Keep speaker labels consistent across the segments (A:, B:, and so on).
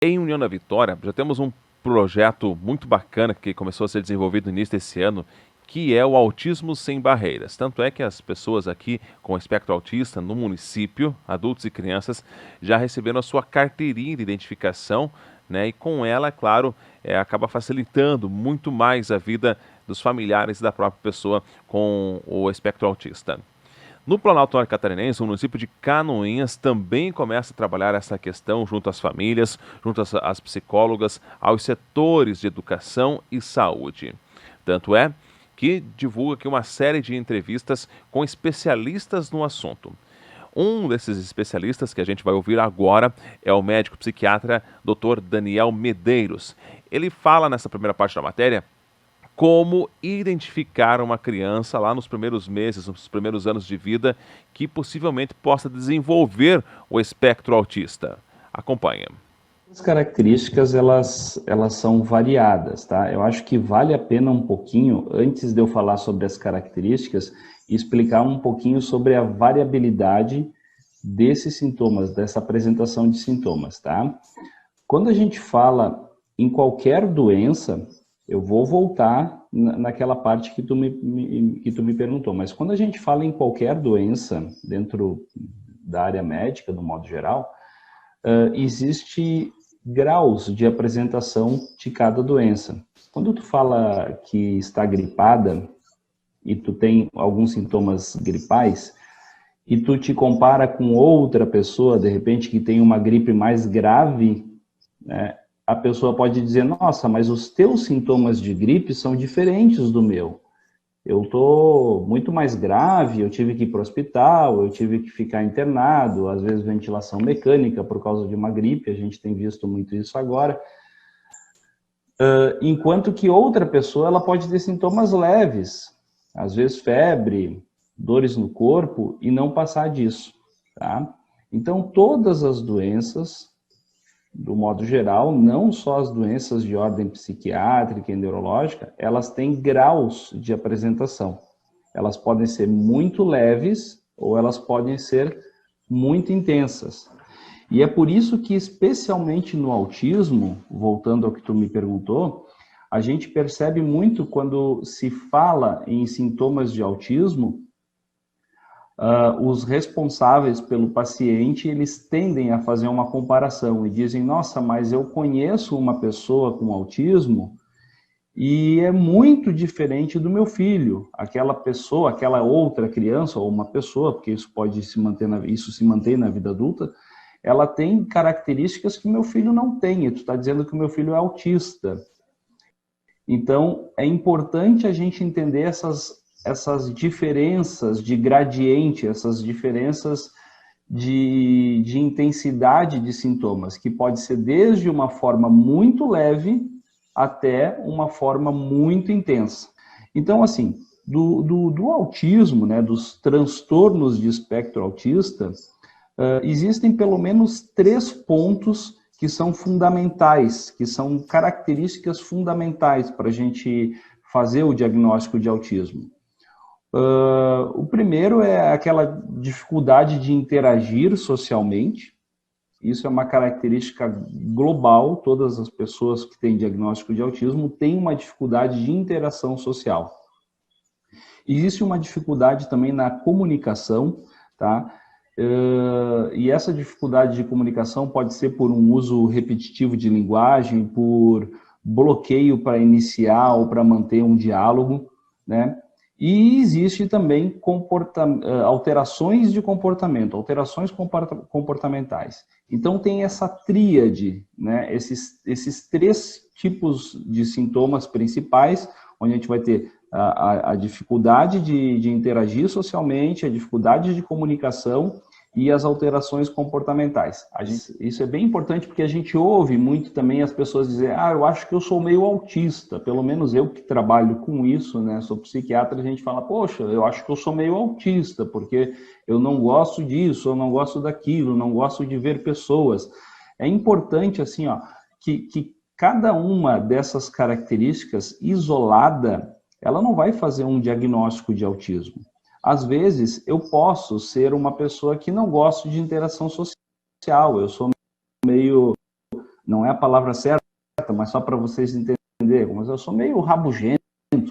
A: Em União da Vitória, já temos um projeto muito bacana que começou a ser desenvolvido no início desse ano, que é o Autismo Sem Barreiras. Tanto é que as pessoas aqui com espectro autista no município, adultos e crianças, já receberam a sua carteirinha de identificação, né? E com ela, é claro, acaba facilitando muito mais a vida dos familiares da própria pessoa com o espectro autista. No Planalto Norte Catarinense, o município de Canoinhas também começa a trabalhar essa questão junto às famílias, junto às psicólogas, aos setores de educação e saúde. Tanto é que divulga aqui uma série de entrevistas com especialistas no assunto. Um desses especialistas que a gente vai ouvir agora é o médico psiquiatra Dr. Daniel Medeiros. Ele fala nessa primeira parte da matéria como identificar uma criança lá nos primeiros meses, nos primeiros anos de vida, que possivelmente possa desenvolver o espectro autista. Acompanha.
B: As características, elas são variadas, tá? Eu acho que vale a pena um pouquinho, antes de eu falar sobre as características, explicar um pouquinho sobre a variabilidade desses sintomas, dessa apresentação de sintomas, tá? Quando a gente fala em qualquer doença, eu vou voltar naquela parte que tu me perguntou, mas quando a gente fala em qualquer doença, dentro da área médica, do modo geral, existe graus de apresentação de cada doença. Quando tu fala que está gripada e tu tem alguns sintomas gripais, e tu te compara com outra pessoa, de repente, que tem uma gripe mais grave, né, a pessoa pode dizer, nossa, mas os teus sintomas de gripe são diferentes do meu. Eu estou muito mais grave, eu tive que ir para o hospital, eu tive que ficar internado, às vezes ventilação mecânica por causa de uma gripe, a gente tem visto muito isso agora. Enquanto que outra pessoa, ela pode ter sintomas leves, às vezes febre, dores no corpo, e não passar disso, tá? Então, todas as doenças, do modo geral, não só as doenças de ordem psiquiátrica e neurológica, elas têm graus de apresentação. Elas podem ser muito leves ou elas podem ser muito intensas. E é por isso que, especialmente no autismo, voltando ao que tu me perguntou, a gente percebe muito quando se fala em sintomas de autismo, os responsáveis pelo paciente, eles tendem a fazer uma comparação e dizem, nossa, mas eu conheço uma pessoa com autismo e é muito diferente do meu filho. Aquela pessoa, aquela outra criança ou uma pessoa, porque isso pode se manter isso se mantém na vida adulta, ela tem características que meu filho não tem. E tu está dizendo que o meu filho é autista. Então, é importante a gente entender essas diferenças de gradiente, essas diferenças de intensidade de sintomas, que pode ser desde uma forma muito leve até uma forma muito intensa. Então, assim, do autismo, né, dos transtornos de espectro autista, existem pelo menos 3 pontos que são fundamentais, que são características fundamentais para a gente fazer o diagnóstico de autismo. O primeiro é aquela dificuldade de interagir socialmente. Isso é uma característica global. Todas as pessoas que têm diagnóstico de autismo têm uma dificuldade de interação social. Existe uma dificuldade também na comunicação, tá? E essa dificuldade de comunicação pode ser por um uso repetitivo de linguagem, por bloqueio para iniciar ou para manter um diálogo, né? E existe também alterações de comportamento, alterações comportamentais. Então tem essa tríade, né? Esses 3 tipos de sintomas principais, onde a gente vai ter a dificuldade de interagir socialmente, a dificuldade de comunicação e as alterações comportamentais. Isso é bem importante porque a gente ouve muito também as pessoas dizer, eu acho que eu sou meio autista, pelo menos eu que trabalho com isso, né, sou psiquiatra, a gente fala, poxa, eu acho que eu sou meio autista, porque eu não gosto disso, eu não gosto daquilo, não gosto de ver pessoas. É importante, assim, que cada uma dessas características isolada, ela não vai fazer um diagnóstico de autismo. Às vezes, eu posso ser uma pessoa que não gosto de interação social, eu sou meio não é a palavra certa, mas só para vocês entenderem, mas eu sou meio rabugento,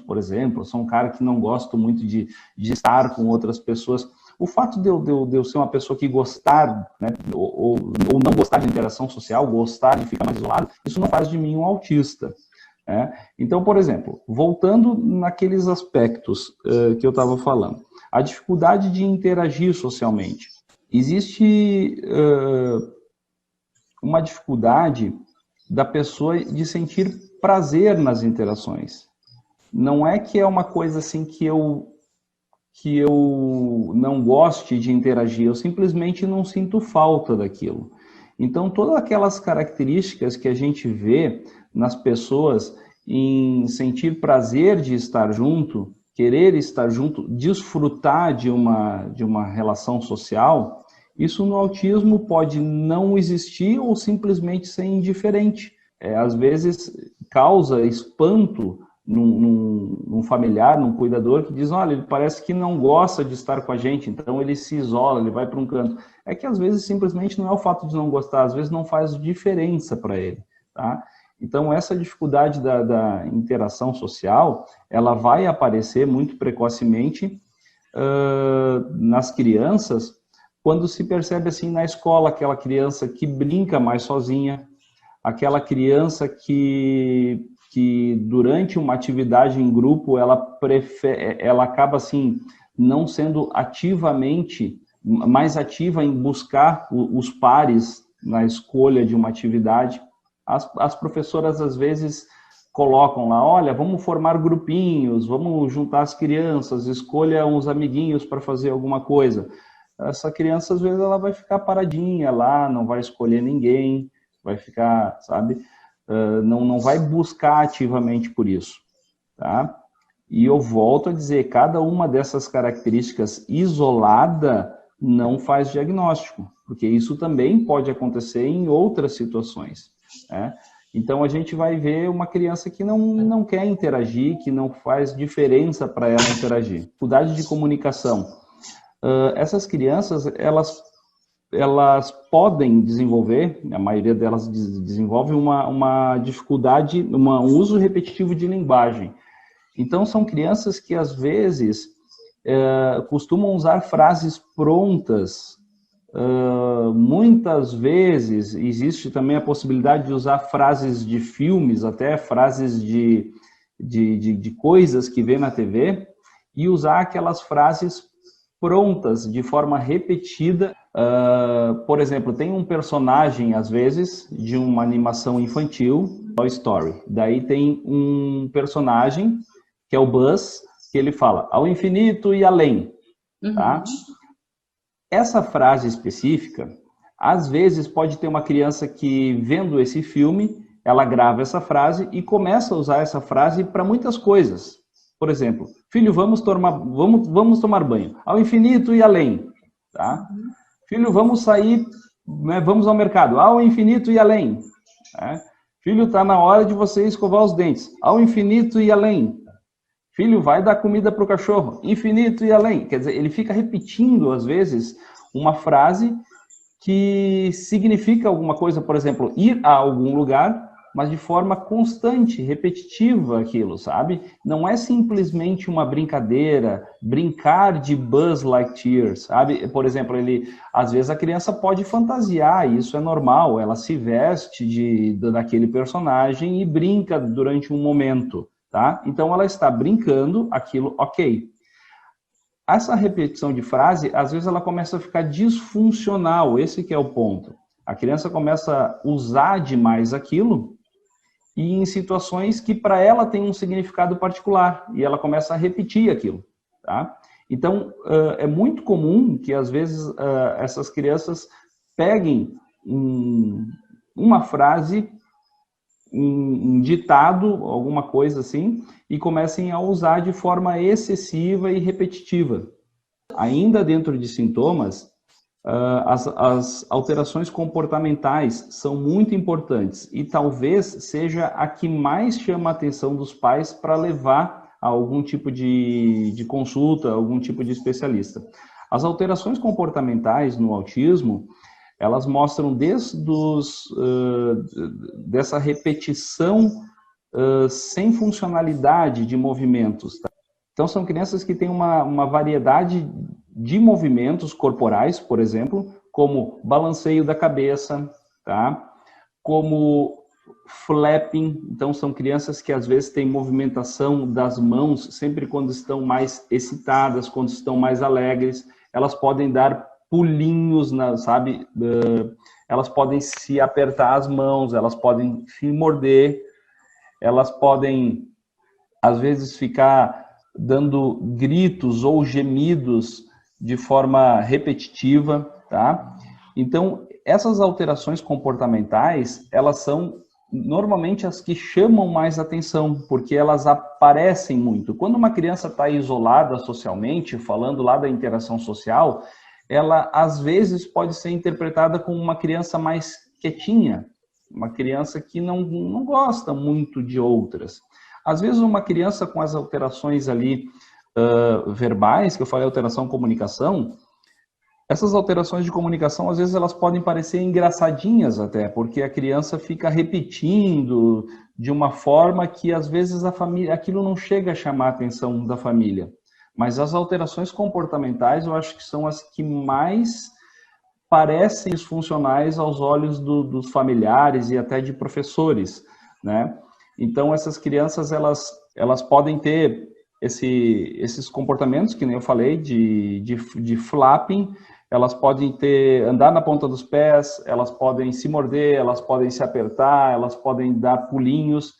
B: por exemplo, eu sou um cara que não gosto muito de estar com outras pessoas. O fato de eu ser uma pessoa que gostar, né, ou não gostar de interação social, gostar de ficar mais isolado, isso não faz de mim um autista. Né? Então, por exemplo, voltando naqueles aspectos que eu estava falando, a dificuldade de interagir socialmente. Existe uma dificuldade da pessoa de sentir prazer nas interações. Não é que é uma coisa assim que eu não goste de interagir, eu simplesmente não sinto falta daquilo. Então, todas aquelas características que a gente vê nas pessoas em sentir prazer de estar junto, querer estar junto, desfrutar de uma relação social, isso no autismo pode não existir ou simplesmente ser indiferente. Às vezes causa espanto num familiar, num cuidador que diz, olha, ele parece que não gosta de estar com a gente, então ele se isola, ele vai para um canto. É que às vezes simplesmente não é o fato de não gostar, às vezes não faz diferença para ele, tá? Então essa dificuldade da interação social, ela vai aparecer muito precocemente nas crianças, quando se percebe assim na escola, aquela criança que brinca mais sozinha, aquela criança que durante uma atividade em grupo, ela acaba assim, não sendo mais ativa em buscar os pares na escolha de uma atividade. As professoras, às vezes, colocam lá, olha, vamos formar grupinhos, vamos juntar as crianças, escolha uns amiguinhos para fazer alguma coisa. Essa criança, às vezes, ela vai ficar paradinha lá, não vai escolher ninguém, vai ficar, sabe, não vai buscar ativamente por isso, tá? E eu volto a dizer, cada uma dessas características isolada não faz diagnóstico, porque isso também pode acontecer em outras situações, né? Então, a gente vai ver uma criança que não quer interagir, que não faz diferença para ela interagir. Dificuldade de comunicação. Essas crianças, elas podem desenvolver, a maioria delas desenvolve uma dificuldade, um uso repetitivo de linguagem. Então, são crianças que, às vezes, costumam usar frases prontas. Muitas vezes, existe também a possibilidade de usar frases de filmes, até frases de coisas que vê na TV, e usar aquelas frases prontas, de forma repetida. Por exemplo, tem um personagem, às vezes, de uma animação infantil, Toy Story. Daí tem um personagem, que é o Buzz, que ele fala, ao infinito e além. Tá? Essa frase específica, às vezes pode ter uma criança que, vendo esse filme, ela grava essa frase e começa a usar essa frase para muitas coisas. Por exemplo, filho, vamos tomar banho, ao infinito e além. Tá? Filho, vamos sair, né, vamos ao mercado, ao infinito e além. Né? Filho, está na hora de você escovar os dentes, ao infinito e além. Filho, vai dar comida para o cachorro, infinito e além. Quer dizer, ele fica repetindo, às vezes, uma frase que significa alguma coisa, por exemplo, ir a algum lugar, mas de forma constante, repetitiva aquilo, sabe? Não é simplesmente uma brincadeira, brincar de Buzz Lightyear, sabe? Por exemplo, às vezes a criança pode fantasiar, isso é normal, ela se veste daquele personagem e brinca durante um momento, tá? Então ela está brincando, aquilo, ok. Essa repetição de frase, às vezes ela começa a ficar disfuncional, esse que é o ponto. A criança começa a usar demais aquilo e em situações que para ela tem um significado particular e ela começa a repetir aquilo, tá? Então, é muito comum que às vezes essas crianças peguem uma frase, um ditado, alguma coisa assim, e comecem a usar de forma excessiva e repetitiva. Ainda dentro de sintomas, as alterações comportamentais são muito importantes e talvez seja a que mais chama a atenção dos pais para levar a algum tipo de consulta, algum tipo de especialista. As alterações comportamentais no autismo, elas mostram dessa repetição sem funcionalidade de movimentos. Tá? Então, são crianças que têm uma variedade de movimentos corporais, por exemplo, como balanceio da cabeça, tá? Como flapping. Então, são crianças que às vezes têm movimentação das mãos sempre quando estão mais excitadas, quando estão mais alegres. Elas podem dar pulinhos, sabe? Elas podem se apertar as mãos, elas podem se morder, elas podem, às vezes, ficar dando gritos ou gemidos de forma repetitiva, tá? Então, essas alterações comportamentais, elas são normalmente as que chamam mais atenção, porque elas aparecem muito. Quando uma criança está isolada socialmente, falando lá da interação social, ela às vezes pode ser interpretada como uma criança mais quietinha, uma criança que não gosta muito de outras. Às vezes uma criança com as alterações ali verbais, que eu falei alteração comunicação, essas alterações de comunicação, às vezes, elas podem parecer engraçadinhas até, porque a criança fica repetindo de uma forma que, às vezes, a família, aquilo não chega a chamar a atenção da família. Mas as alterações comportamentais, eu acho que são as que mais parecem disfuncionais aos olhos dos familiares e até de professores, né? Então, essas crianças, elas podem ter esses comportamentos, que nem eu falei, de flapping. Elas podem andar na ponta dos pés, elas podem se morder, elas podem se apertar, elas podem dar pulinhos.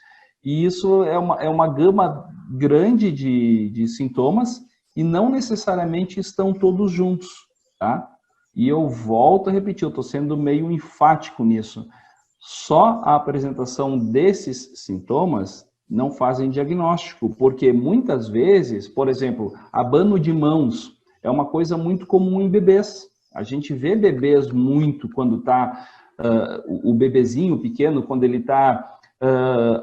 B: E isso é uma gama grande de sintomas e não necessariamente estão todos juntos, tá? E eu volto a repetir, eu estou sendo meio enfático nisso. Só a apresentação desses sintomas não fazem diagnóstico, porque muitas vezes, por exemplo, abano de mãos é uma coisa muito comum em bebês. A gente vê bebês muito quando está, o bebezinho pequeno, quando ele está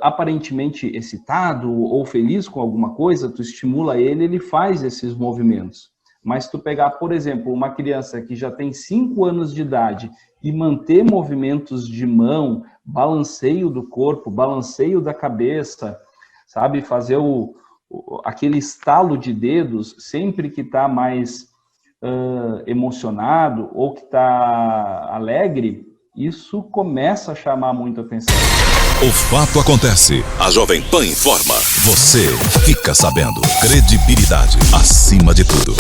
B: aparentemente excitado ou feliz com alguma coisa, tu estimula ele, ele faz esses movimentos. Mas tu pegar, por exemplo, uma criança que já tem 5 anos de idade e manter movimentos de mão, balanceio do corpo, balanceio da cabeça, sabe? Fazer aquele estalo de dedos sempre que está mais emocionado ou que está alegre, isso começa a chamar muita atenção.
C: O fato acontece. A Jovem Pan informa. Você fica sabendo. Credibilidade acima de tudo.